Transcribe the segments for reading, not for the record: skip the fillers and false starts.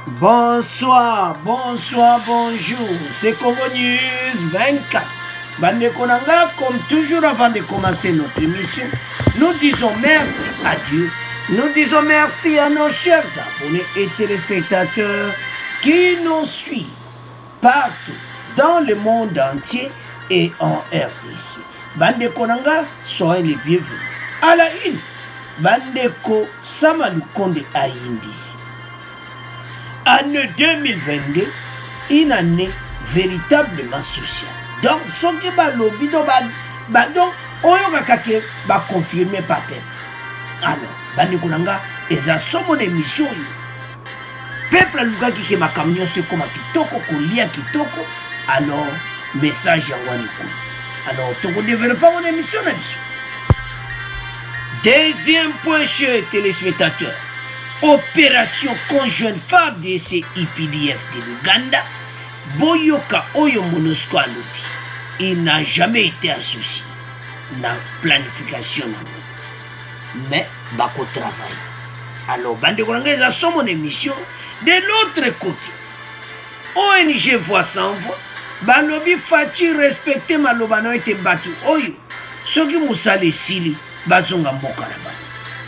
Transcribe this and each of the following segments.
Bonsoir, bonsoir, bonjour. C'est Congo News 24. Bande Konanga, comme toujours avant de commencer notre émission, nous disons merci à Dieu. Nous disons merci à nos chers abonnés et téléspectateurs qui nous suivent partout dans le monde entier et en RDC. Bande Konanga, soyez les bienvenus. À la une, Bandeko Samalukonde Ayindisi. Année 2022, une année véritablement sociale. Donc, ce qui va lobby, donc, on va confirmer par peuple. Alors, Bandeko Nanga, et ça, son émission, peuple a l'ouga qui est ma camion, c'est comme un kitoko, kolia kitoko, alors, message à Wanikou. Alors, tu vas développer mon émission là-dessus. Deuxième point, chers téléspectateurs. Opération conjointe FARDC IPDF de l'Ouganda, Boyoka Oyo Monusco à l'Obi. Il n'a jamais été associé dans la planification. Mais, Bako travaille. Alors, Bande Kolangais a son mon émission. De l'autre côté, ONG Voix sans voix, Balobi Fati respecté Malobano était battu. Oyo, ceux qui moussa les sili, Bazonga Mokarabana.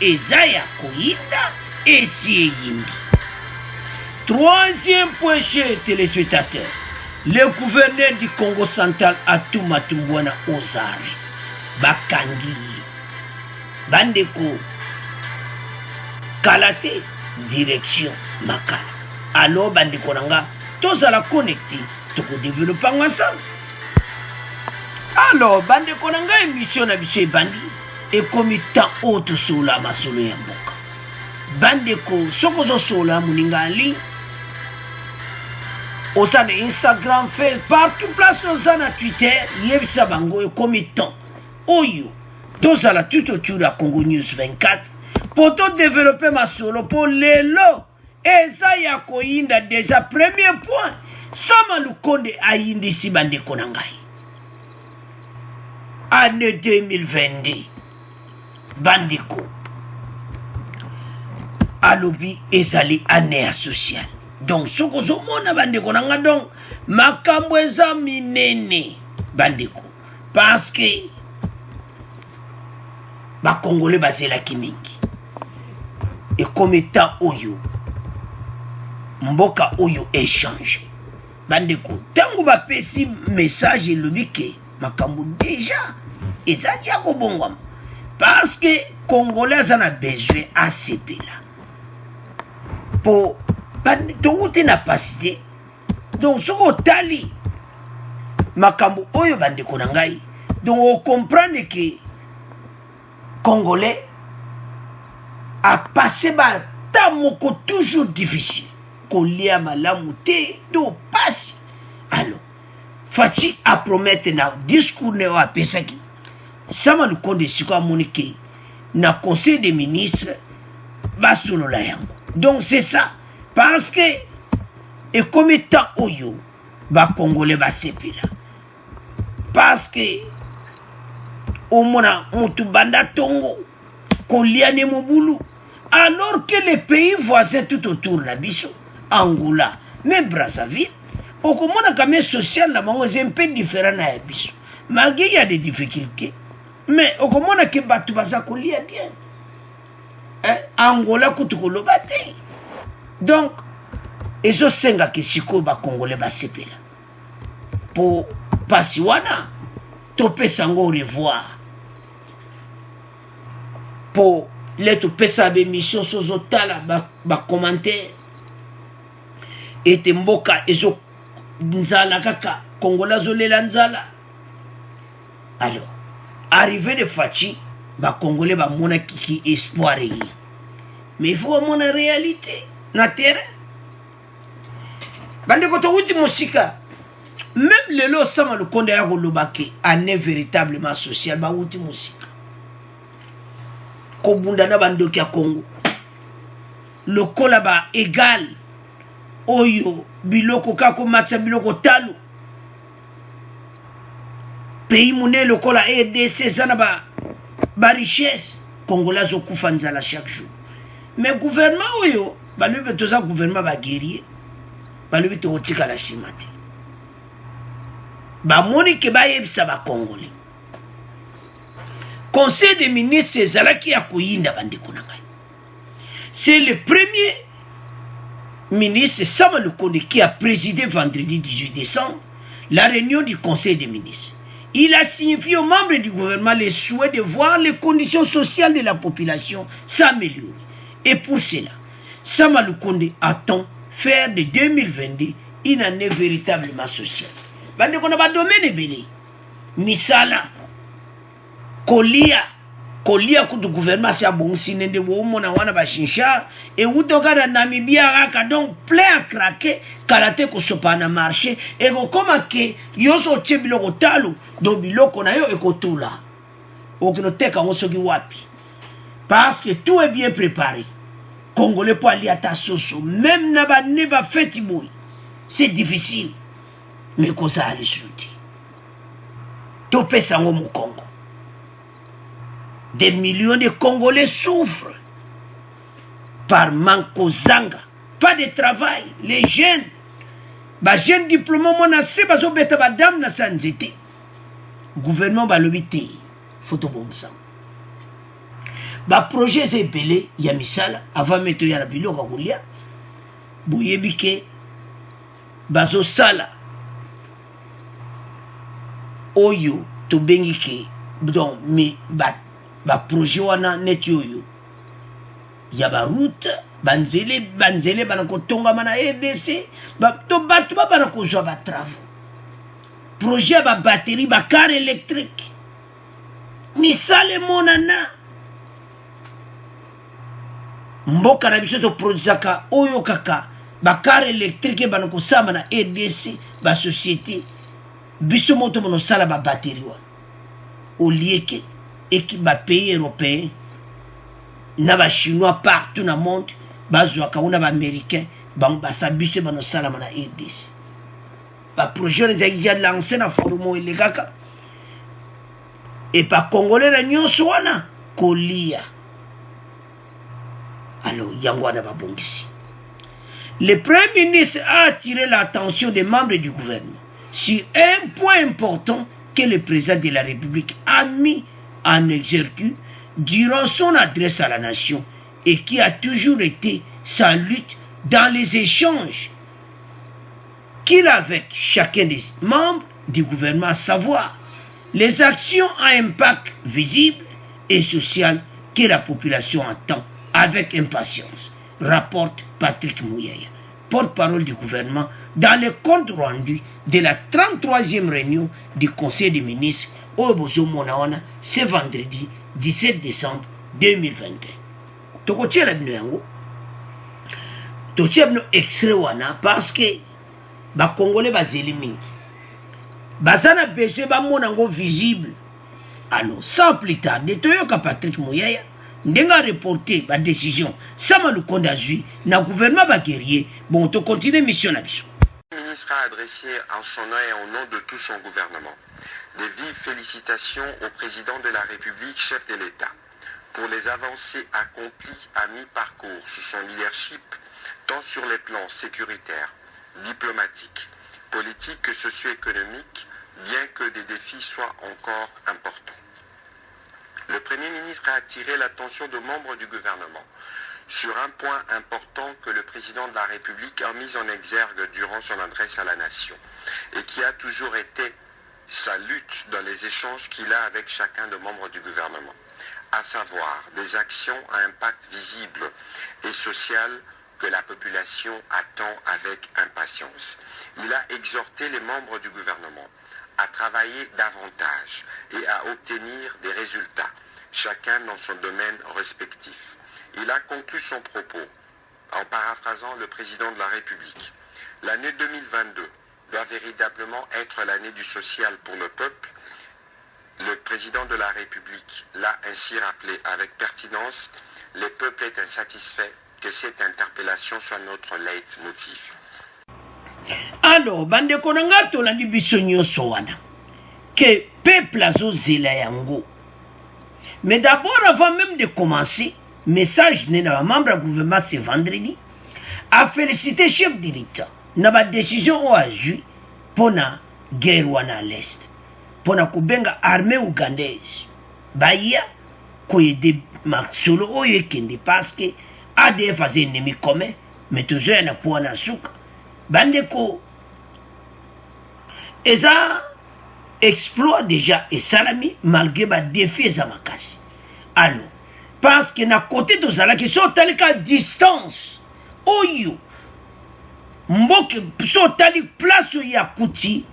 Et Zaya Koyinda. Et si troisième point, chers téléspectateurs, le gouverneur du Congo central Atuma Tumbwana Ozare, Bakangi, Bandeko, Kalate, direction Makala. Alors, Bandeko Nanga, tous à la connecter, tout développer ensemble. Alors, Bandeko Nanga, émission à Bissé Bandi, et comme tant autre sur la masolo Yamboka. Bandeko, sokozo sola muningali, osana Instagram, Facebook, partout place osana Twitter, yebisa bango et committant. Oyo, tous à la tout autour de la Congo News 24, pour tout développer ma solo, pour les lots, et ça y a koinda déjà, premier point, sama lukonde ayindi si bandeko nangai. Année 2022, bandeko. Alobi ezali année sociale. Donc ce que zo mona bandeko nanga donc makambo eza minene bandeko parce que ba congolais bazela kimingi et comme état oyo mboka oyo échange bandeko tango ba pesi message lobi ke makambo déjà eza dia ko bongwa parce que congolais en a besoin à CPLA. Pour tout n'a pas cité. Donc, ce qu'on tali, makambo oyo bande konangai. Donc, on comprend que Congolais a passé par tamoko toujours difficile. Qu'on lia malamouté, donc passe. Alors, Fati a promettre na discours ne a pesaki. Sama le compte de Siko Monique, na conseil des ministres, basolo la yango. Donc c'est ça, parce que, et comme étant Oyo, ba Congolais ba sepila. Parce que, au mona, mutu banda tongo, koliane moboulou, alors que les pays voisins tout autour la biso, Angola, même Brazzaville, au commun quand même social, la mango est un peu différent na biso. Malgré il y a des difficultés, mais au commun que batu baza kolia bien. Angola kutukolo bate. Donc, ezo senga ki siko ba Congolais ba sepela. Pour pasiwana, tope sango revoir. Pour les tope sa émission sozo tala ba commentaire. Et mboka ezo nzala kaka Congolais zolela nzala. Alors, arrivé de Fachi, ba Congolais ba mona kiki espoir. Mais il faut mon réalité na terrain. Bande koto wuti musika. Même le lo sama le konde ya kolobake année véritablement social ba wuti musika. Ko bunda na bandoki ya Congo. Le kola ba égal. Oyo biloko kako matsa biloko talo. Pays mouné le kola RDC sana ba richesse. Congolais okufa nzala chaque jour. Mais gouvernement oyo balobi toza gouvernement baguerrier balobi tokotikala nsima te bamoni ke bayebisa bakongole conseil des ministres ezalaki ya koyinda bandeko na ngai. C'est le premier ministre Sama Lukonde qui a présidé vendredi 18 décembre la réunion du conseil des ministres. Il a signifié aux membres du gouvernement le souhait de voir les conditions sociales de la population s'améliorer. Et pour cela, Sama Lukonde attend faire de 2022 une année véritablement sociale. Bande qu'on a pas domaine belé. Misala, kolia kutu gouvernement sia bonsi nende wo mona wana ba shinsha et utoka na Namibia raka donc plein à craquer kalate ko sopana marché et ko koma ke yoso chebilo ko talo do biloko na yo ekotula okinoteka ngosoki wapi parce que tout est bien préparé. Congolais pour aller à ta soso même na ba ne ba feti boy c'est difficile mais ko ça aller chuter to pesa ngo mu Congo. Des millions de Congolais souffrent par manque aux zanga, pas de travail. Les jeunes, les jeunes diplômés, madame na sanzete. Gouvernement va le vite, photo bon sang. Projet c'est belé, ya misala, avant mettre ya rabilo kakulia. Bouyebike, bazo sala. Oyo, to bengike, donc, mais, projet wana net yoyo ya route banzele banakotonga mana RDC to batu banakozwa ba travaux projet batterie car électrique misale monana mboka na biso to produisaka oyo kaka car électrique banakosamba na RDC société biso moto monosala batterie wa au lieu que et qui va pays européen na chinois partout dans le monde bazwa kauna ba américain ba sabise ba no salama na RDC ba projet les déjà lancé na forum elegaka et pas congolais na nyonso wana kolia alors yangwana ba bongisi. Le premier ministre a attiré l'attention des membres du gouvernement sur un point important que le président de la République a mis en exergue durant son adresse à la nation et qui a toujours été sa lutte dans les échanges qu'il a avec chacun des membres du gouvernement, à savoir les actions à impact visible et social que la population attend avec impatience, rapporte Patrick Mouyaya, porte-parole du gouvernement, dans le compte rendu de la 33e réunion du Conseil des ministres au Bozo Monawana, ce vendredi 17 décembre 2021. Tokotia la bino yango. Tokotia bino extrait wana parce que ba Congolais bazeli mingi. Bazana besoin ba monango visible. Alors sans plus tarder, toyoka Patrick Mouyaya ndenga reporter ba décision Sama Lukonde azui na gouvernement ba guerrier. Bon, to continuer mission na biso. Le ministre a adressé en son nom et au nom de tout son gouvernement des vives félicitations au président de la République, chef de l'État, pour les avancées accomplies à mi-parcours sous son leadership, tant sur les plans sécuritaires, diplomatiques, politiques que socio-économiques, bien que des défis soient encore importants. Le Premier ministre a attiré l'attention de membres du gouvernement sur un point important que le président de la République a mis en exergue durant son adresse à la nation et qui a toujours été sa lutte dans les échanges qu'il a avec chacun des membres du gouvernement, à savoir des actions à impact visible et social que la population attend avec impatience. Il a exhorté les membres du gouvernement à travailler davantage et à obtenir des résultats, chacun dans son domaine respectif. Il a conclu son propos en paraphrasant le président de la République. L'année 2022 doit véritablement être l'année du social pour le peuple. Le président de la République l'a ainsi rappelé avec pertinence. Le peuple est insatisfait que cette interpellation soit notre leitmotiv. Alors, bande konanga to la biso nyonso wana que peuple azozela yango. Mais d'abord, avant même de commencer, message n'est pas membre du gouvernement ce vendredi. a félicité chef de l'État na ba décision o azui pona guerre wana à l'est pona kubenga armée ougandaise baya ko yede masolo oyo ekende parce que ADF aza ennemi commun mais toujours na pona suka bandeko eza exploit déjà et salami malgré ba défi eza makasi alors parce que na côté de ça qui sont tali ka distance oyo mboke so tali place ya kuti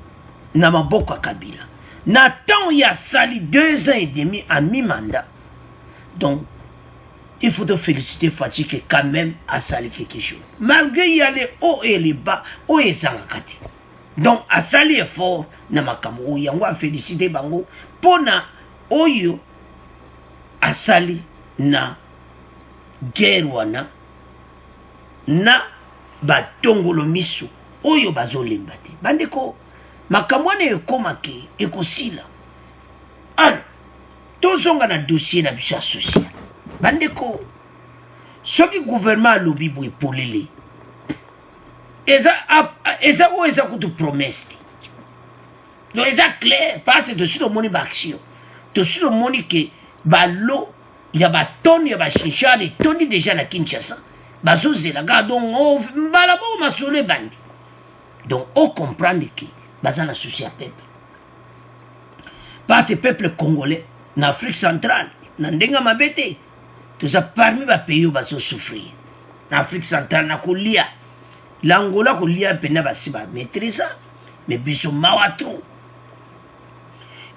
na maboko ya Kabila na temps ya sali 2 ans et demi à mi-mandat donc il faut te féliciter Fachi que quand même a sali quelque chose malgré y a les hauts et les bas o ezangakati donc a sali effort na makambo yango a féliciter bango pona oyo a sali na guerre wana na batongolo miso oyo bazolemba te bandeko makambo wana ekomaki ekosila alors tozonga na dossier na biso ya social bandeko soki gouvernement alobi boye polele eza oyo eza kutu promesse te donc eza clair parce que tosi tomoni baaction tosi tomoni ke balo ya batonne ya bashisha etondi déjà na Kinshasa bazozela donc mbala moko masolo ebandi donc on comprendre que baza na souci ya peuple parce que peuple congolais na Afrique centrale na ndenga mabe te toza parmi bapays oyo bazosouffrir na Afrique centrale na kolia l'Angola kolia pena basi bamaîtrisa mais biso mawa trop.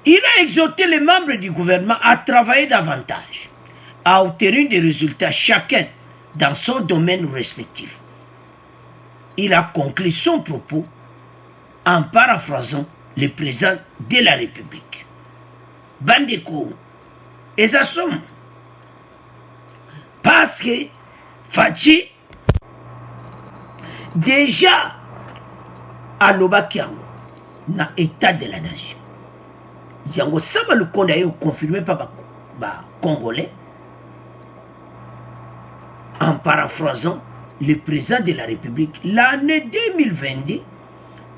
Il a exhorté les membres du gouvernement à travailler davantage, à obtenir des résultats chacun dans son domaine respectif. Il a conclu son propos en paraphrasant le président de la République. Bandeko, et ça somme. Parce que Fachi, déjà, à l'Obakiango, dans l'état de la nation. Yango Saba le Konde a confirmé par les Congolais en paraphrasant le président de la République. L'année 2022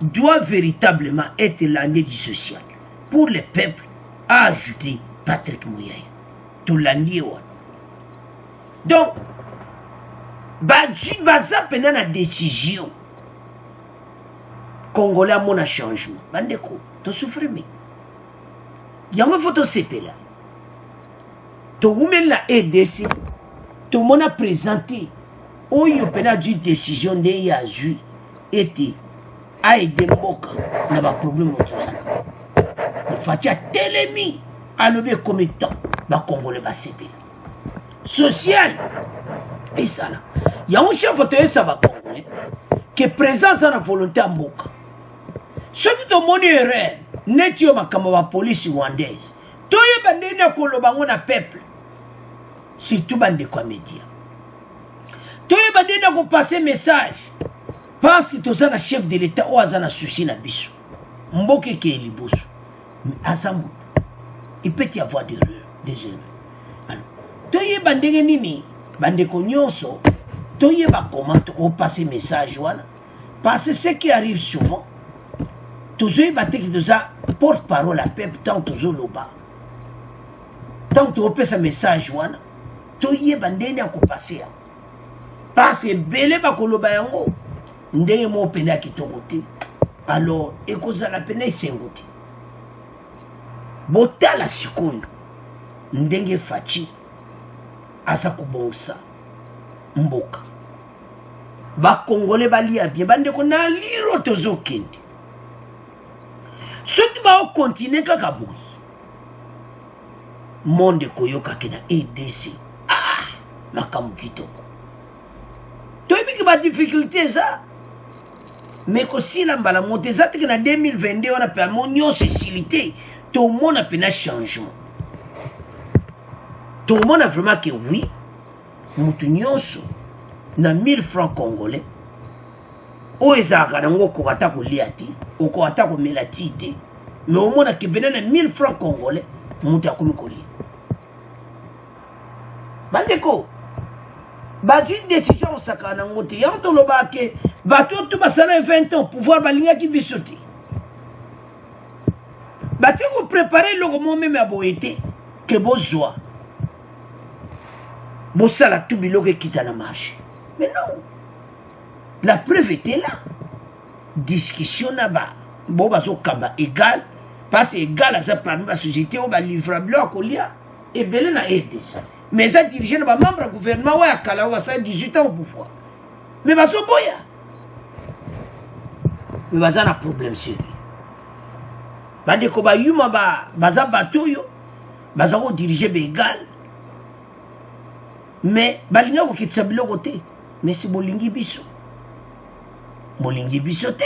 doit véritablement être l'année du social pour le peuple, a ajouté Patrick Mouyaya. Tout l'année. Donc, baza pendant la décision Congolais a mon changement. Bandeko, tu souffres mais. Yango photo CP là. To women la EDC. Tout le monde a présenté. Oyo pena du décision de ya ju était a aidé Mboka na ba problème tout ça. Le Fatia telemi a levé comme temps ba Congolais ba CP. Social et ça là. Yango chef photo ça va Congolais que présence à la volonté à Mboka. Ce qui te montre erreur net yo makambo ba police rwandaise toye bandena koloba ngona peuple surtout bande kwa média toye bandena ko passer message parce que toza na chef de l'état ou azana souci na biso mboke ke liboso asambu il peut y avoir des erreurs alors toye bandenge nini bande ko nyonso toye ba comment ko passer message wana parce que ce qui arrive souvent toujours il y a porte-parole à peuple tant toujours là-bas. Tant que tu as un message, tu y es bandé à passer. Parce que belé ba koloba yango ndenge mo pena ki tokote. Alors ekoza la pena isengote. Botala sikoyo ndenge Fachi asa kubonsa mboka. Ba Congolais bali bien bande ko na liro tozokende. Ce qui va au continent Kakaboui. Monde koyoka kena EDC. Ah, makamu kitoko. Tu as vu que ma difficulté ça. Mais que si la mbala monte ça que en 2022 on a perdu mon facilité. Tout le monde a fait un changement. Tout le monde a vraiment que oui. Moutounyoso na 1000 francs congolais. Oezaka nango ko atako liati, ou ko atako melati te. Mais au moins que benen na 1000 francs congolais, muta komi kolia. Bandeko. bazwi décision osaka nango te yango toloba ke bato to basala 20 ans pouvoir balingaki biso te batie koprépare eloko mo meme ya boye te ke bozwa bosala tu biloko ekita na marché mais non la preuve était là discussion na ba bo bazokamba égal parce égal aza parmi basociété oyo balivrable akolia ebele na RDC mais ça dirigé na bamembre ya gouvernement oyo akala oyo basala 18 ans au pouvoir mais bazoboya mais baza na problème sérieux bandeko bayuma baza bato oyo baza kodirige baégal mais balingi kokitisa biloko te mais si bolingi biso te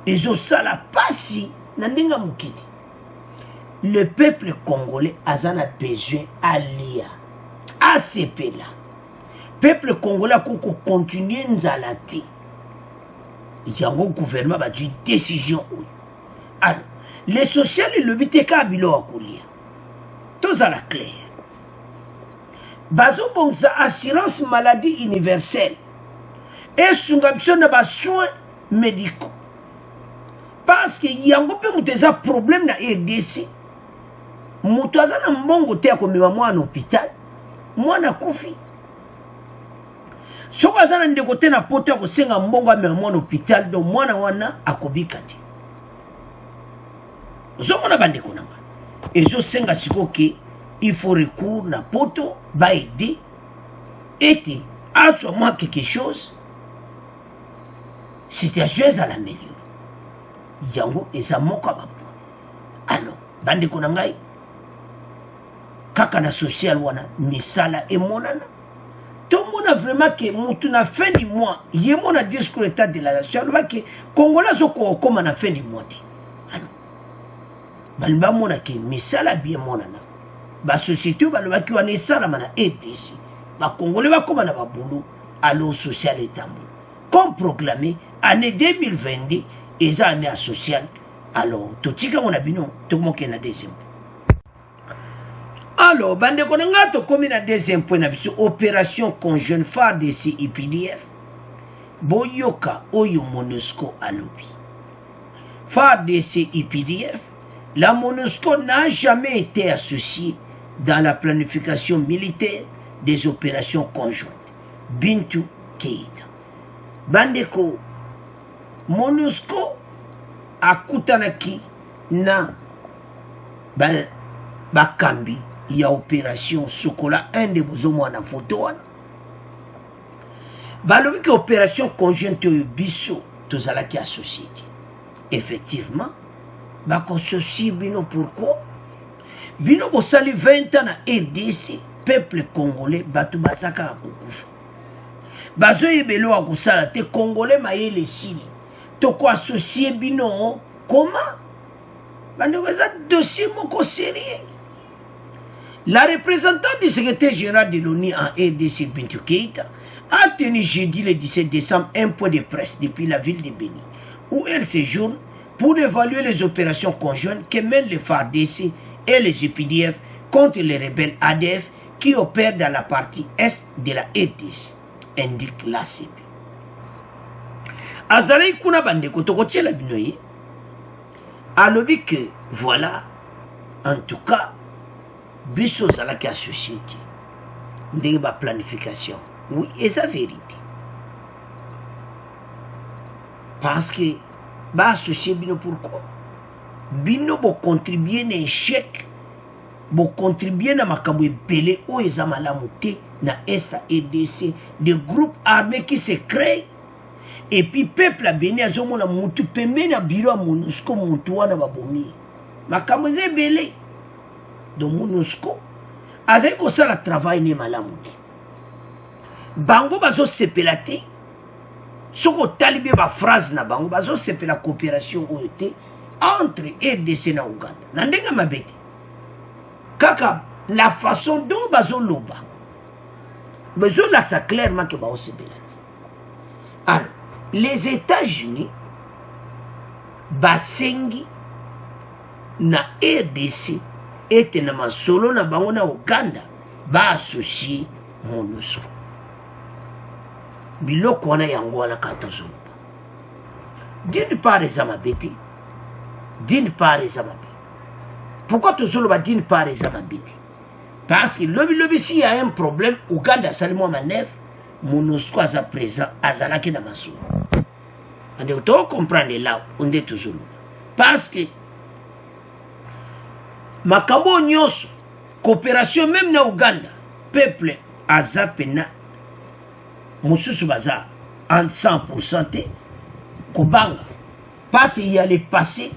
ezosala pasi na ndenge mokili le peuple congolais aza na besoin alia asepela peuple congolais akoko continue nzala te yango gouvernement bazwi décision oyo alors les social elobi te kaka biloko akolia tozala clair bazobongisa assurance maladie universelle esunga biso na basoins médicaux parce que yango mpe moto eza problème na RDC moto aza na mbongo te akomema mwana hôpital mwana akufi soko aza na ndeko te na poto ya kosenga mbongo amema mwana hôpital donc mwana wana akobika te ozomona bandeko na nga ezosenga sikoyo ke il faut recours na poto baede ete azwa mwa quelque chose situation ezala améliore yango eza moko ya bapo alors bandeko na ngai kaka na social wana misala emonana tomona vraiment ke mutu na fin du mois ye mona discours état de la nation alobaki congolais azokokoma na fin du mois te alors balingi bamona ke misala bien monana basociété oyo balobaki wana esalama na RDC bacongolais bakoma na babulu alors social etambola comme proclamé année 2022 eza année ya social alors totikango na bino tokomoke na deuxième alors bandeko na ngai tokomi na deuxième point na biso opération conjointe FARDC UPDF boyoka oyo MONUSCO alobi FARDC UPDF la MONUSCO n'a jamais été associée dans la planification militaire des opérations conjointes. Bintou Keïta. Bandeko, MONUSCO akutanaki na bakambi ya opération Sokola un de bozomo na photo wana. Balobi ke opération conjointe oyo biso tozalaki associé. Effectivement, bakososi bino pourquoi bino bosali 20 ans na RDC peuple congolais bato basaka kokufa bazoyebelo akosala te congolais mayele sili toko associé bino comment bando eza dossier moko sérieux. La représentante du secrétaire général de l'ONU en RDC Bintou Keïta a tenu jeudi le 17 décembre un point de presse depuis la ville de Béni où elle séjourne pour évaluer les opérations conjointes que mènent les FARDC et les UPDF contre les rebelles ADF qui opèrent dans la partie est de la RDC, indique l'ACP. Azalai kuna bandeko tokotiela binoye alobi que voilà, en tout cas, biso zalaki associé ndenge ba planification. Oui, et sa vérité. Parce que ba associé bino pourquoi? Bino bo contribuer na échec, bo contribuer na makambo ebele o eza malamu te na esta RDC, des groupes armés qui se créent. Et puis peuple a béni azomona mutu pembe na biro MONUSCO mutu wana babomi. Makambo eza ebele. Donc MONUSCO azali kosala travail ne malamu te. Bango bazo sepela te. Soko talibé ba phrase na bango bazo sepela coopération oyo te entre RDC na Uganda. Na ndenge mabete. Kaka la façon dont bazo loba. Bezo la ça clairement que bazo sepela. Alors, les États-Unis basengi na RDC ete na masolo na bango na Uganda ba associé MONUSCO. biloko wana yango wana ka tozoloba d'une part eza mabe te d'une part eza mabe. Pourquoi tozoloba d'une part eza mabe te? Parce que lobi si y a un problème Ouganda asali mwa manœuvre MONUSCO aza présent azalaki na masolo ande to comprendre là onde tozoloba parce que makambo nyonso coopération même na Ouganda peuple aza pena mosusu baza en 100% te kobanga parce qu'il y a le passé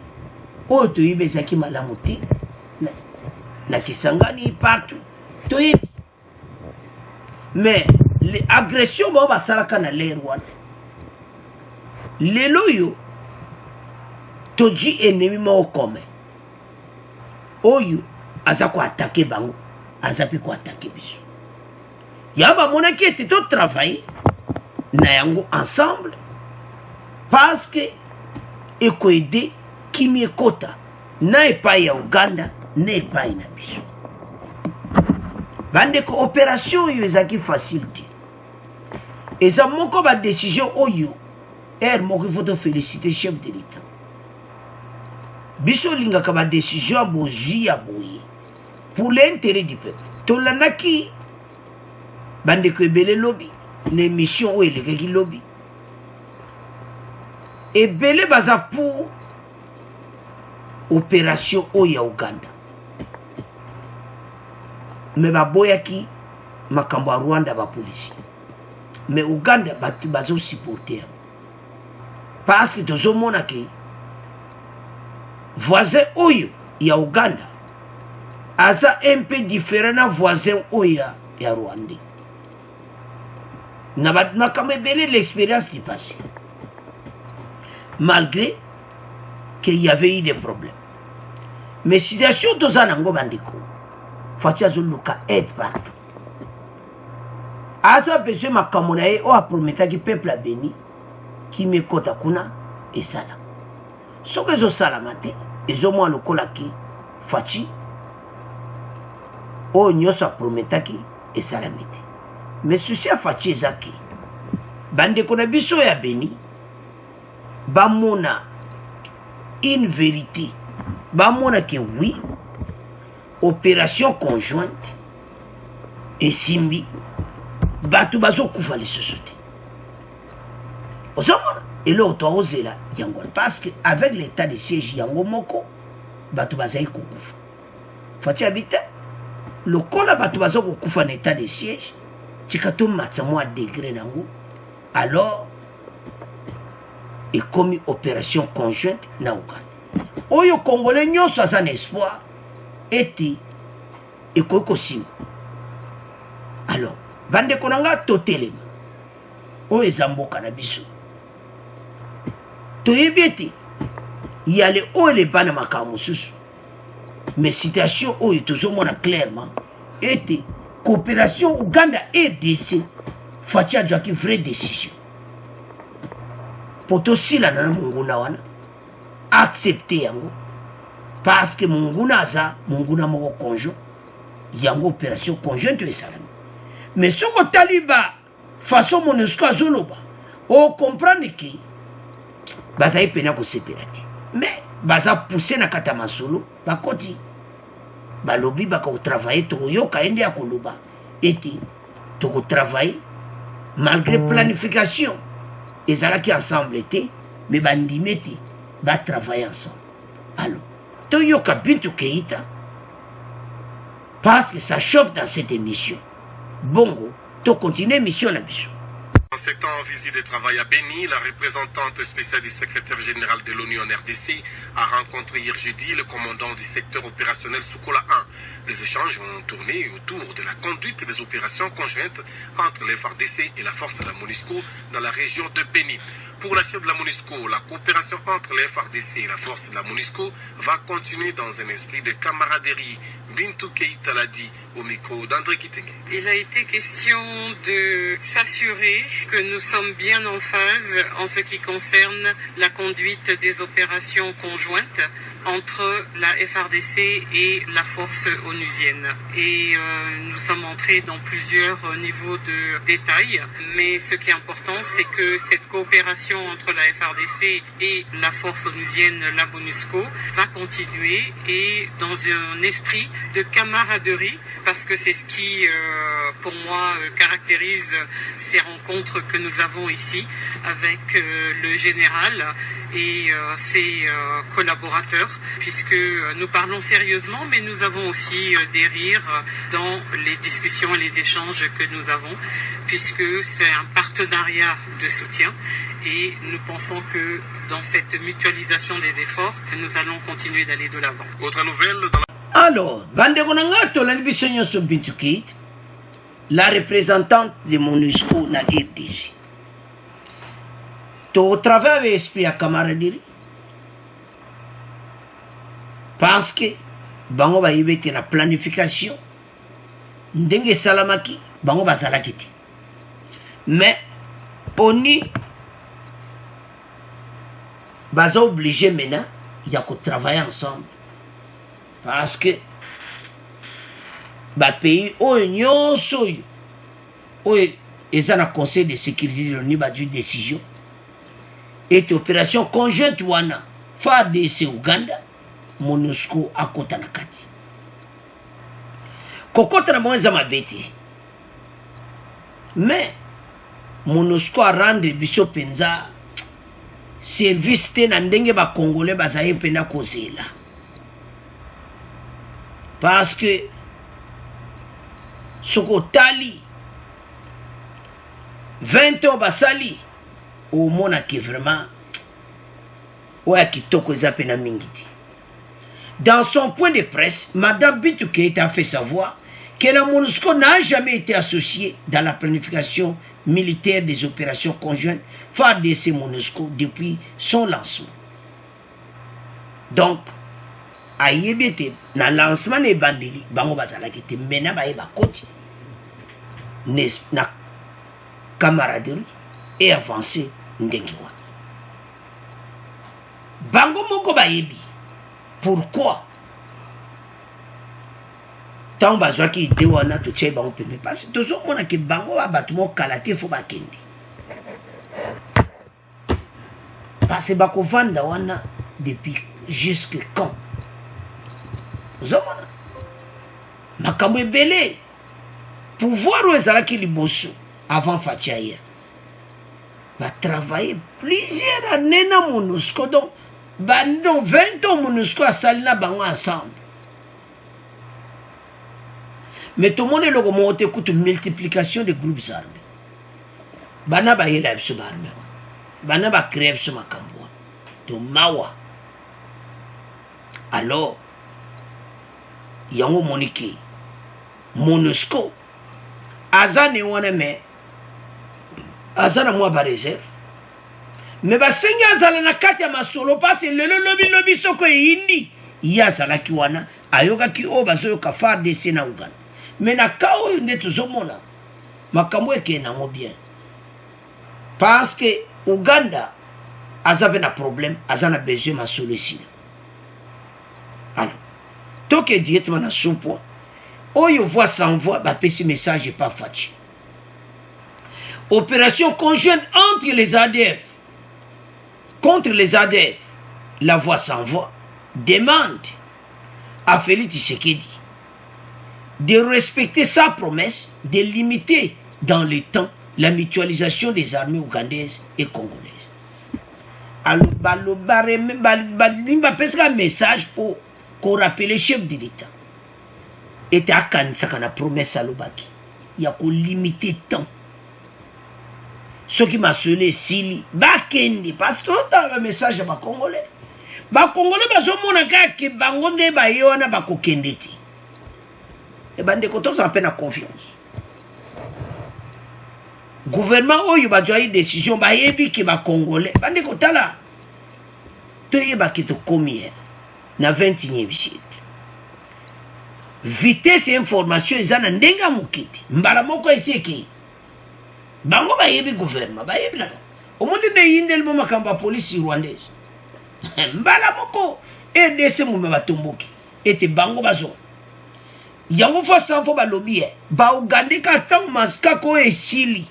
oyo toyebi ezalaki malamu te na Kisangani partout toyebi mais l'agression bao basalaka na lere wana lelo oyo toji ennemi moko commun oyo aza koatake bango aza mpe koatake biso ya bamonaki ete totravaille na yango ensemble parce que ekoede kimi ekota na epai ya Uganda na epai na biso bandeko opération oyo ezalaki facile te eza moko badécision oyo moko il faut te féliciter chef de l'État biso olingaka badécision ya bozwi ya boye pour l'intérêt du peuple tolandaki bandeko ebele lobi na émission oyo elekaki lobi ebele baza pour opération oyo ya Uganda mais baboyaki makambo ya Rwanda bapolisi mais Uganda batu bazo supporter parce que tozomona ke voisin oyo ya Uganda aza un peu différent na voisin oyo ya Rwanda na makambo ebele l'expérience du passé malgré qu'il y avait eu des problèmes mais situation toza nango bandeko fati azoluka aide partout aza besoin makambo na ye oyo aprometaki peuple ya Beni kimi ekota kuna esala soki ezosalama te ezomwa lokolaki faci oyo nyonso aprometaki esalami te mais susi ya faci ezaki bandeko na biso ya Beni bamona une vérité bamona ke oui opération conjointe esimbi bato bazokufa lisusu te ozomona eloko toozela yango parce que avec l'état de siège yango moko bato bazali kokufa fati abi te lokola bato bazokokufa na état de siège tika tomatisa mwa degré nango alors ekomi opération conjointe na Uganda oyo congolais nyonso aza na espoir ete ekoki kosimba alors bandeko na nga totelema oyo eza mboka na biso toyebi ete yale oyo eleba na makambo mosusu mais situation oyo tozomona clairement ete coopération Uganda RDC fati azwaki vraie décision po tosilana na monguna wana accepter yango parce que monguna aza monguna moko conjoint yango opération conjointe esalami mais soko otali ba façon MONUSCO azoloba ocomprendre ke bazali pena kosepela te mais baza pousse na kata masolo bakoti balobi bakotravaille tokoyoka ende ya koloba ete tokotravaille malgré planification ezalaki ensemble te mais bandime te batravaille ensemble alors toyoka Bintou Keïta parce que ça chauffe dans cette émission bongo to continuer mission na biso. En ce temps, visite de travail à Beni, la représentante spéciale du secrétaire général de l'ONU en RDC a rencontré hier jeudi le commandant du secteur opérationnel Soukola 1. Les échanges ont tourné autour de la conduite des opérations conjointes entre les FARDC et la force de la MONUSCO dans la région de Beni. Pour la chef de la MONUSCO, la coopération entre les FARDC et la force de la MONUSCO va continuer dans un esprit de camaraderie. Bintou Keïta l'a dit au micro d'André Kitenge. Il a été question de s'assurer que nous sommes bien en phase en ce qui concerne la conduite des opérations conjointes entre la FARDC et la force onusienne. Et nous sommes entrés dans plusieurs niveaux de détails, mais ce qui est important, c'est que cette coopération entre la FARDC et la force onusienne, la MONUSCO, va continuer et dans un esprit de camaraderie, parce que c'est ce qui, pour moi, caractérise ces rencontres que nous avons ici avec le général et ses collaborateurs, puisque nous parlons sérieusement, mais nous avons aussi des rires dans les discussions et les échanges que nous avons, puisque c'est un partenariat de soutien et nous pensons que dans cette mutualisation des efforts, nous allons continuer d'aller de l'avant. Autre nouvelle dans Alors, Bandegonangato, la Libisonyo Sobintukit, la représentante de MONUSCO na RDC. Au travers de l'esprit à camaraderie, parce que bango ba yibete na planification ndenge salamaki bango ba salakiti, mais oni baza obligé maintenant il y a que travailler ensemble parce que ba pays oyo nyonso oyo eza na conseil de sécurité de l'ONU ba du décision et opération conjointe wana FARDC Uganda MONUSCO akota na kati kokota na mwenza mabete mais MONUSCO a rendre biso penza service te na ndenge ba congolais bazaye pena kozela parce que soko tali 20 ans basali au mona qui vraiment ouais kitoko ezapena mingiti. Dans son point de presse, Madame Bintou Keïta a fait savoir que la MONUSCO n'a jamais été associée dans la planification militaire des opérations conjointes FARDC MONUSCO depuis son lancement. Donc, à yébete, na lancement des bandeli, bango bazala qui était mena baeba koti, na camaraderie et avancer ndengiwa. Bango moko bayebi. Pourquoi? Tant bazwa ki ide wana to tche bango pembe parce que tozo mona ki bango ba batumo kalate fo bakende. Parce que bako vanda wana depuis jusque quand? Zomona. Makambo ebele. Pouvoir ou ezala ki liboso avant Fatiaïa. Va travailler plusieurs années na MONUSCO donc bandon 20 ans MONUSCO a salina bango ensemble. Mais tout le monde est le monde écoute multiplication des groupes armés. Bana ba yela biso ba armé. Bana ba créer biso makambo. To mawa. Alors yango moniki MONUSCO azane wana me azana moi ba réserve. Mais basengi azala na kati ya masolo parce lelo lobi soko yindi ya azala ki wana ayoka ki o bazoyoka FARDC na Uganda. Mais na kao nde tozomona makambo eke na mo bien parce que Uganda azave na problème azana besoin masolo ici. Alors toke directement na son point oyo voix sans voix ba pesi message pas fachi. Opération conjointe entre les ADF contre les ADF, la voix sans voix demande à Félix Tshisekedi de respecter sa promesse de limiter dans le temps la mutualisation des armées ougandaises et congolaises. Alors, il va faire un message pour qu'on rappelle le chef de l'État. Et à Kanisa, qu'on a promesse à l'Obaki. Il y a qu'on limiter le temps. Ce qui m'a sonné, Sili, Bakendi, parce que tout un message à Congolais. Congolais, ils ont Bangonde, Bayona, Bakokendeti. Et ben, des côtés, ça peine à confiance. Gouvernement, il y a une décision, il y a Congolais. Ben, des côtés là, tu y a combien dans le 21e siècle. Vitesse et information, ils ont un denga moukiti. Mbalamoko ici qui. Bango ba yebi gouvernement ba yebi la au monde de yindel mo makamba police rwandaise mbala moko EDC mouma batomboki ete bango bazo yango fa sanfo balobi ba Uganda ka tang maska ko esili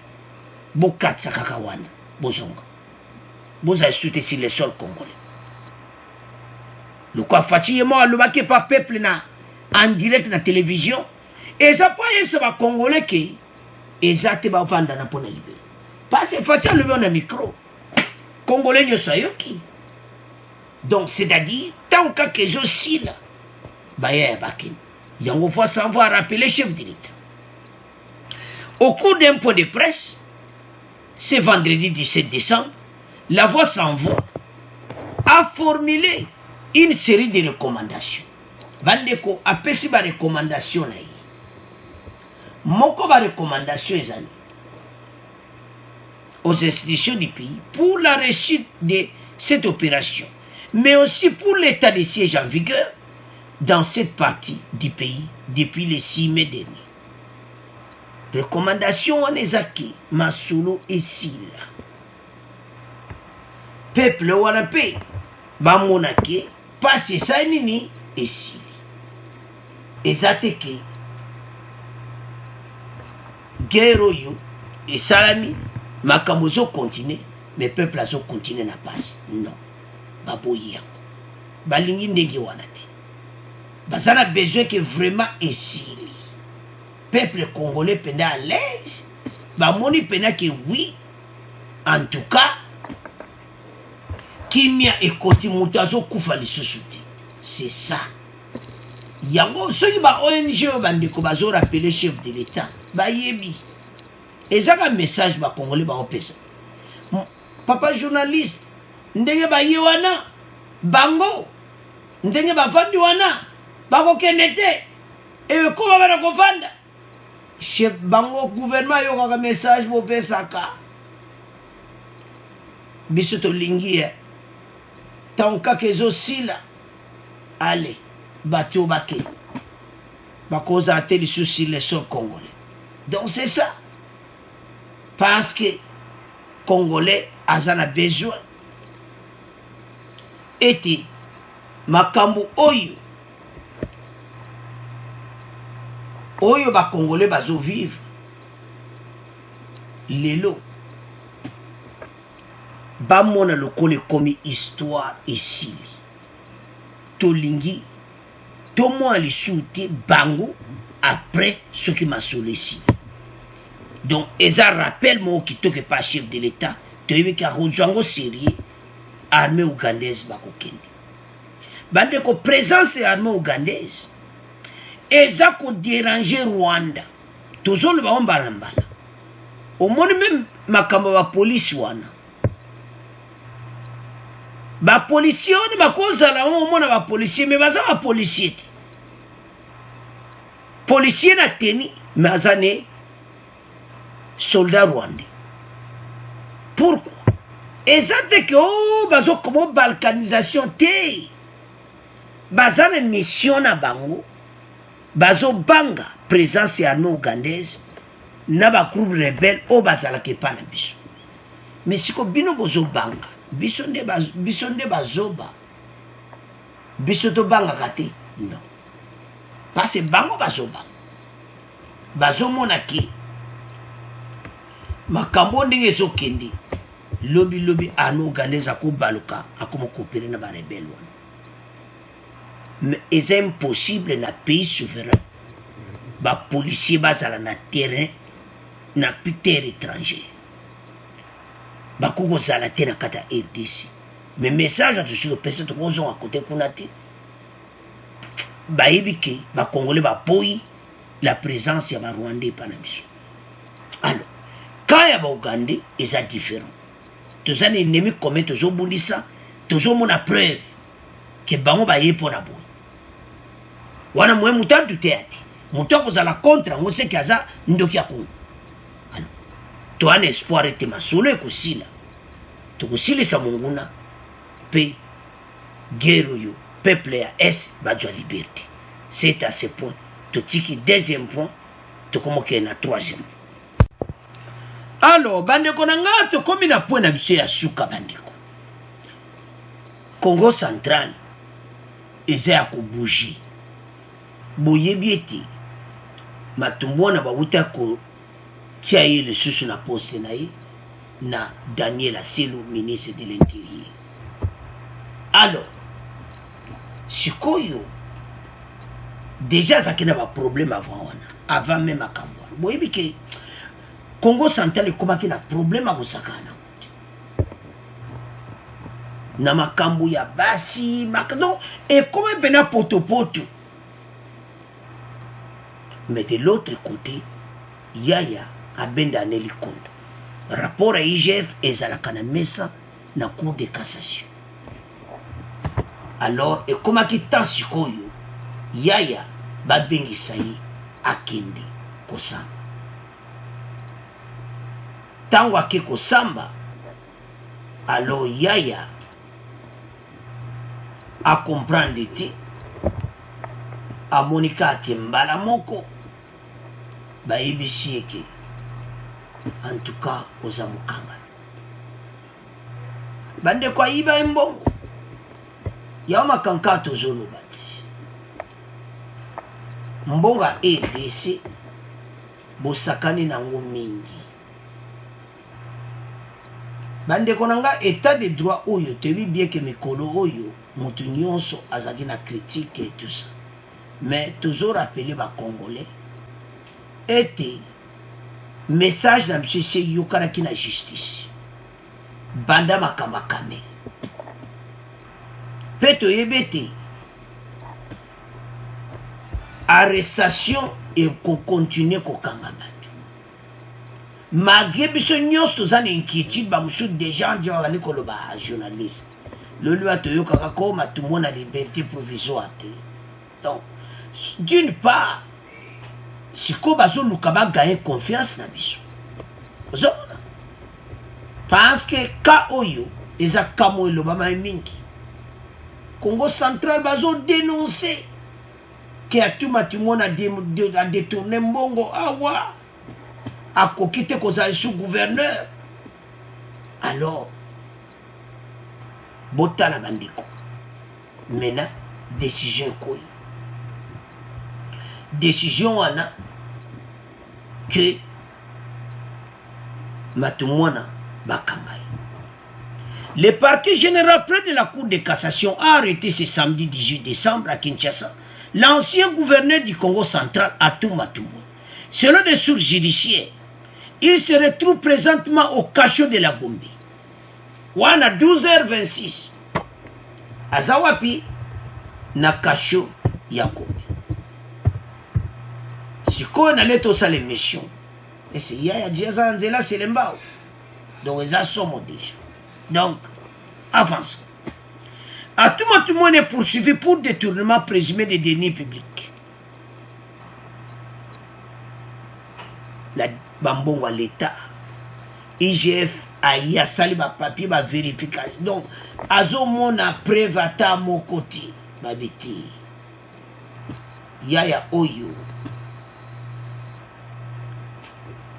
bokatsa kaka wana bozonga boza souté sur le sol congolais le quoi fatigué moi le baké pas peuple na en direct na télévision et ça pas yé ba congolais qui exacte ba vanda na pona libéré parce que fatigué le on a micro congolais nyo sayoki donc c'est-à-dire tant que je suis là ba yé bakin yango fa sans voir rappeler chef de l'État au cours d'un point de presse ce vendredi 17 décembre la voix sans voix a formulé une série de recommandations. Bandeko a pesi ba recommandation na yi. Moko ba recommandation ezali aux institutions du pays pour la réussite de cette opération, mais aussi pour l'état de siège en vigueur dans cette partie du pays depuis le 6 mai dernier. Recommandation en ezaki Masolo et Sila. Peuple wana pe ba monake passe ça nini esili ezateke guerre yo esalami makambo zo continuer mais peuple azo continuer na passe non baboyi yango balingi ndenge wana te bazana besoin que vraiment esili peuple congolais penda à l'aise bamoni penda que oui en tout cas kimia ekoti mutu azokufa lisusu te c'est ça yango soki ba ONG oyo bandeko bazo rappeler chef de l'État bayebi ezaka message ba congolais baopesa papa journaliste ndenge baye wana bango ndenge bavandi wana bakokende te ekoma bana kovanda chef bango gouvernement yokaka message bopesaka biso tolingi tant que sila allez bateau baké cause à tel souci les sol congolais donc c'est ça parce que congolais azana besoin ete makambu oyo ba congolais bazo vivre lelo bamona lokole komi histoire esili tolingi tomo lisuti bango après ce qui m'a sollicité donc eza rappel mo kitoke pas chef de l'État toyebi ka ronjango sérieux armée ougandaise bakokende bande ko présence armée ougandaise eza ko déranger Rwanda tozolo ba ombala mbala au monde même makambo ba police wana ba policier on ba kozala on mona ba policier mais baza ba policier te policier na teni mais azane soldat rwandais pourquoi exacte que oh bazo comme balkanisation te bazana mission na bango bazo banga présence ya no ougandaise na ba groupe rebelle o bazala ke pa na biso mais siko bino bozo banga biso nde bazoba biso to banga kate non parce que bango bazoba bazomona ki makambo ndenge ezokende lobi ano ougandaise akobaluka akoma coopérer na ba rebelle wana mais c'est impossible na pays souverain ba policier bazala na terrain na terre étranger bakoko zala te na kata RDC mais message à tous les personnes qui sont à côté kuna te bayebi ke ba congolais ba poi la présence ya ba rwandais pa na biso alors quand ya ba ougandais eza différent tozana ennemi commun tozobundisa tozomona preuve ke bango baye pona boye wana mwe mutantu te ati mutu akozala contre ngo seki aza ndoki ya kongo alors toana espoir ete masolo ekosila tokosilisa monguna pe guerre oyo peuple ya est bazwa liberté c'est à ce point totiki deuxième point tokomoke na troisième. Alors bandeko na nga tokomi na point na biso ya suka bandeko Congo central eza ya kobougi boyebi ete matumbu wana bawuta kotia ye lisusu na poste na ye na Daniel Aselu, ministre de l'Intérieur. Alors sikoyo déjà azalaki na baproblème avant même makambo wana boyebi ke Congo central ekomaki na problème akosakana na makambo ya basi donc ekoma pena potopoto. Mais de l'autre côté Yaya abenda Nelly Kondo rapport à IGF ezalaka na mesa na cour de cassation. Alors ekomaki tant sikoyo Yaya babengisa ye akende kosamba. Tango ake kosamba, alors Yaya a comprendre te amonika ate mbala moko bayebisi eke en tout cas oza mokanga bandeko ayiba embongo yao makanka tozoloba ti mbonga RDC bosakani nango mingi bandeko nanga état de droit oyo tebi bien que mikolo oyo mutu nyonso azaki na critique et tout ça, mais toujours rappeler ba congolais était message na monsieur se yokanaki na justice banda makamakame peto yebete arrestation et qu'on continue kokanga batu malgré biso nyonso toza na inquiétude bamusu déjà ndia bazali koloba journaliste lelo atoyokaka koma tumona liberté provisoire te. Donc d'une part siko bazoluka baganye confiance na biso ozomona parce que ka oyo eza kamo elobama mingi Congo central bazo dénoncer que atuma tumona a détourné mbongo awa akoki te kozala sous gouverneur. Alors botala bandeko maintenant décision koyi décision wana que matumwana bakambai. Le parquet général près de la Cour de cassation a arrêté ce samedi 18 décembre à Kinshasa l'ancien gouverneur du Congo central Atou Matumbo. Selon des sources judiciaires, il se retrouve présentement au cachot de la Gombe. Wana 12h26 azawapi na cachot ya Gombe. Sikoyo na leto sa l'émission et c'est Yaya Diaza Nzela Selembao. Donc ils assomment déjà. Donc avance. Atou Matumbo est poursuivi pour détournement présumé des deniers publics. La bambongo à l'État, IGF aïe a sali ba papier ba vérification. Donc azo mona preuve ata mokoti babiti. Yaya oyo.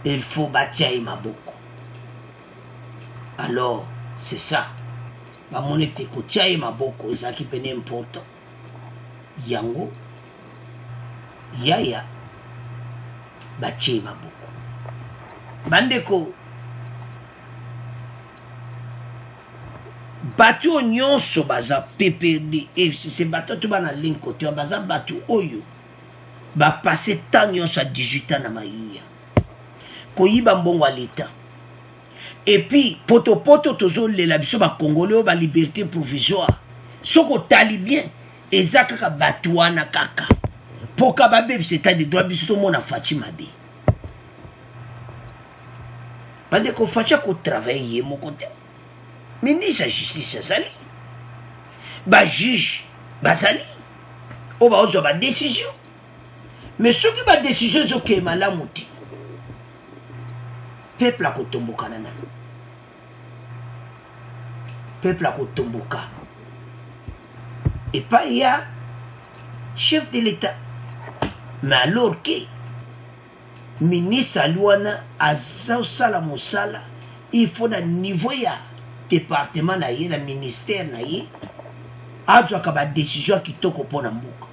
Il faut bâtir maboko. Alors c'est ça. Ba monete ko tia maboko ezaki pene important. Yango Yaya bâtir maboko. Bandeko bateau nyonso baza PPD FCC bateau to bana link côté baza bateau oyo ba passer tant nyonso à 18 ans na maïya koyiba mbongo à l'état et puis poto tozo lela biso ba congolais ba liberté provisoire soko tali bien ezaka ka bateau wana kaka poka ba bebe c'est de droit biso to mona Fatima be parce qu'on fait qu'on travaille mon côté. Ministre de la justice azali. Ba juge bazali. On va avoir une décision. Mais ce qui va décision c'est que malamuti. Peuple a kotomboka nana. Peuple a kotomboka. Et pas il y a chef de l'État. Mais alors que ministre aluana azosala mosala il faut na niveau ya département na ye na ministère na ye azwaka badécision kitoko mpo na mboka.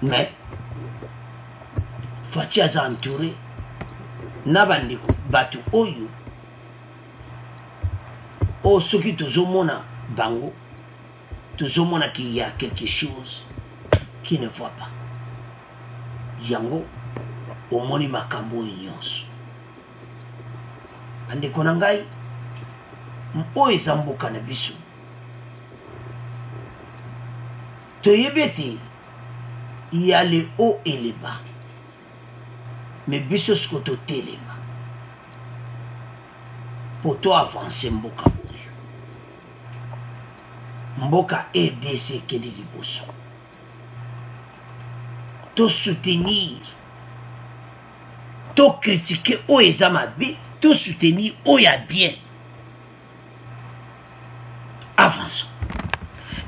Mais Faci aza entouré na bandeko bato oyo soki tozomona bango tozomona qu'il y a quelque chose qui ne voit pas. Yango omoni makambo oyo nyonso. Bandeko na ngai oyo eza mboka na biso toyebi ete il y a le haut et le bas, mais biso siko totelema po to avancer mboka oyo. Mboka RDC ekende liboso, to soutenir, to critiquer oyo eza mabe, to soutenir oyo ya bien. Avançons.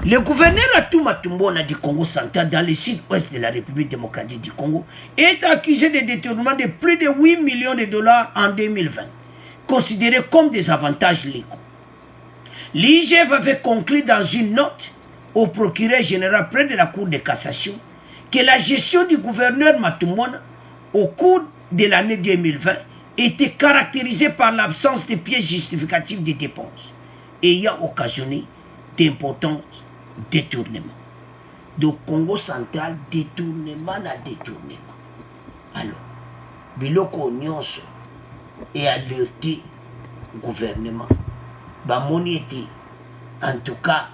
Le gouverneur Atouma Tumbona du Congo central dans le sud-ouest de la République démocratique du Congo est accusé de détournement de plus de 8 millions de dollars en 2020, considérés comme des avantages légaux. L'IGF avait conclu dans une note au procureur général près de la Cour de cassation que la gestion du gouverneur Matumbona au cours de l'année 2020 était caractérisée par l'absence de pièces justificatives des dépenses ayant occasionné d'importants détournements. Donc Congo central, détournement na détournement. Alors, biloko nyonso et alerté gouvernement. Bamoni était, en tout cas,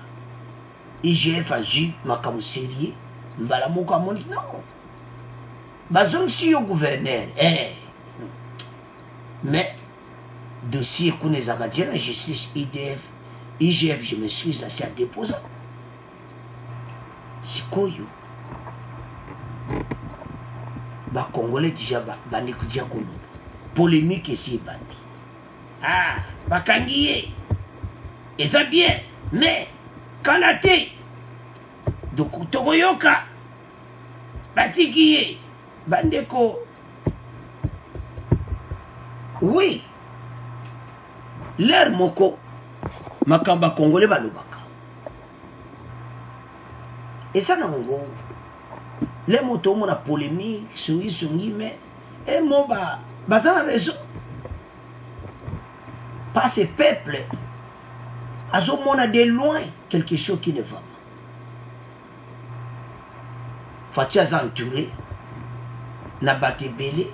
IGF agit makambo sérieux. Mbala moko amoni non. Bazong si au gouverneur, mais dossier kounezaka dia la justice IGF, je me suis assez déposé. Sikoyo. Ba Congolais déjà bandi kudia kono. Polémique ici bandi. Ah, bakangiye. Et ça bien, mais kalate. Donc togoyoka. Batikiye. Bandeko. Oui. L'air moko. Makamba Congolais balobaka. Et ça n'a pas. Les motos ont la polémique, souris, mais et mon bazar a raison. Pas ce peuple. À ce moment de loin, quelque chose qui ne va pas. Fatia Zantouré, na bate belé,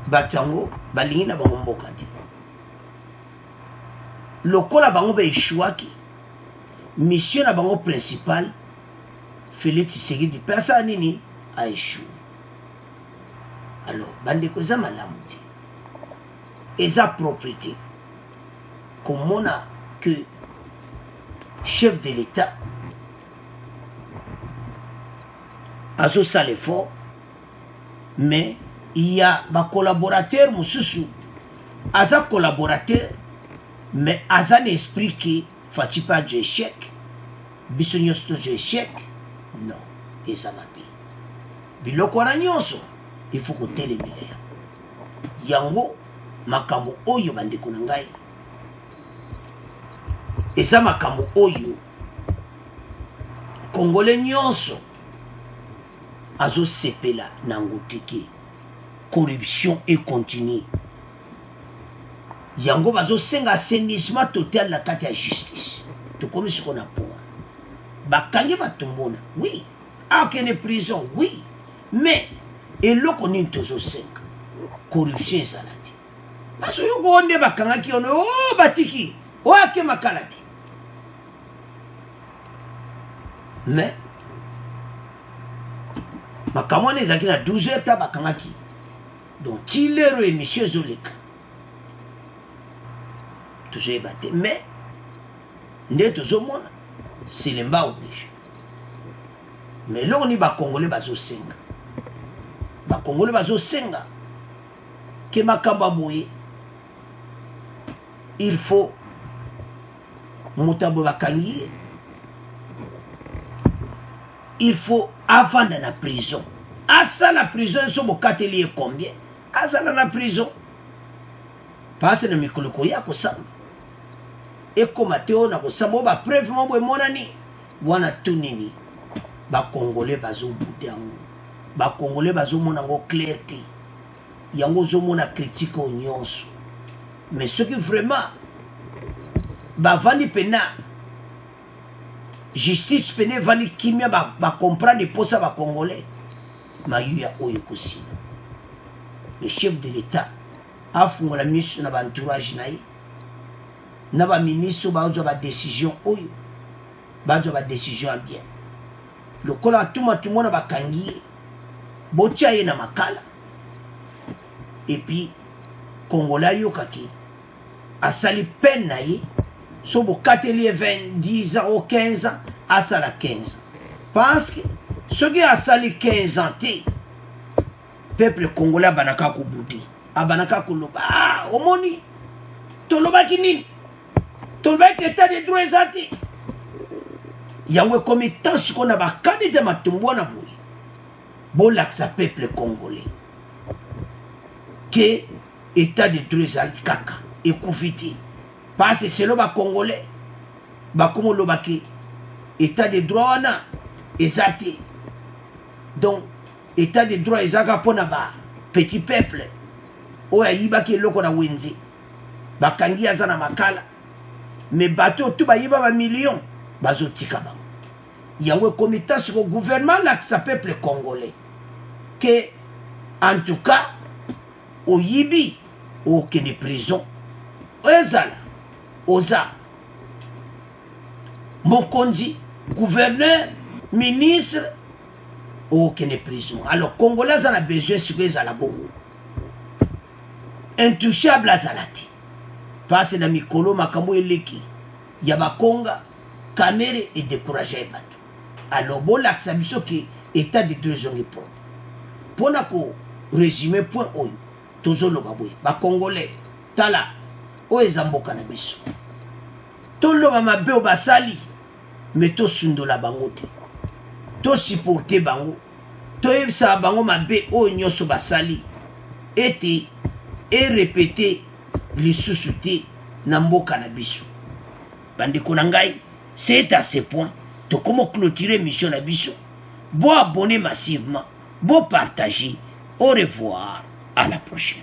batango, balingi na bango mbokati. Lokola bango be échouaki. Mission na bango principale, Félix Tshisekedi personne nini a échoué. Alors, bandeko za malamu te. Eza propriété. Comme on a que chef de l'État a ça l'effort, mais il y a des collaborateurs, Moussoussou, aza collaborateur, mais aza un esprit qui fait pas du échec, bisognos du échec, non, et ça m'a dit. Biloko wana nyonso, il faut que tu les meilleurs. Yango, makambo oyo bandeko na ngai. Et ça makambo oyo, Congolais nyonso, azo sepela nangoteke. Corruption et continue. Yango bazo senga assainissement total la carte de justice. Tu connais ce qu'on a pour. Bakangi batumbona, oui. Akene prison, oui. Mais, et là qu'on est toujours senga. Corruption et salade. Parce que vous avez bakanga qui ont oh batiki, oh ake makalati. Mais, makamone ezaki na 12 heures ta bakanga ki. Donc, Tilero et Monsieur Zoleka. Tout ça est battu. Mais, c'est le bas obligé. Mais là, on est bas Congolais, bas au Senga. Bas Congolais, bas au Senga. Que ma kababouye. Il faut. Moutabo Bakangi. Il faut avant dans la prison. À ça, la prison, ils sont au catelier combien? À ça, dans la prison. Parce que le Mikolo Koya, ça. ekoma te oyo na kosamba oyo bapreuve moko emonani wana tu nini bakongolais bazobuta yango bakongolais bazomona yango clair te yango ozomona critique oyo nyonso mais soki vraiment bavandi pena justice pene evandi kimia bacomprendre mposa bacongolais mayuya oyo ekosila le chef de l'état afungola miso na baentourage na ye na baministre bazwa badécision oyo bazwa badécision ya bien lokola atuma tumona bakangi ye botia ye na makala epuis congolais ayokaki asali peine na ye so bokateli ye 10 ans ou 15 ans asala 15 ans parce que soki asali 15 ans te peuple congolais abanaka kobudi abanaka koloba omoni tolobaki nini tolobaki état de droit eza te yango ekomi tan sikoyo na bakandida matumbu wana boye bolakisa peuple congolais ke état de droit ezali kaka ekufi te parce que selo bacongolais bakomi olobaki état de droit wana eza te donc état de droit ezaka mpona bapetit peuple oyo ayibaki eloko na wenze bakangi aza na makala mais bato tu bayiba bamillion bazotika bango yango ekomi ta siko gouvernement alakisa peuple congolais ke en tout cas oyibi okende prison oyo ezala oza mokonzi gouverneur ministre okende prison alors congolais aza na besoin sikoyo ezala bongo intouchable azala te parce na mikolo makambo eleki ya bakonga kamere edécourage ye bato alors bolakisa biso ke état de droit ezongi mpo mpona koresume point oyo tozoloba boye bacongolais tala oyo eza mboka na biso toloba mabe oyo basali me tosundola bango te tosupporte bango toyebisaka bango mabe oyo nyonso basali ete erepete lisusu te na mboka na biso bandeko na ngai c'est à ce point tokoma clôturer mission na biso bo abonner massivement bo partager au revoir à la prochaine.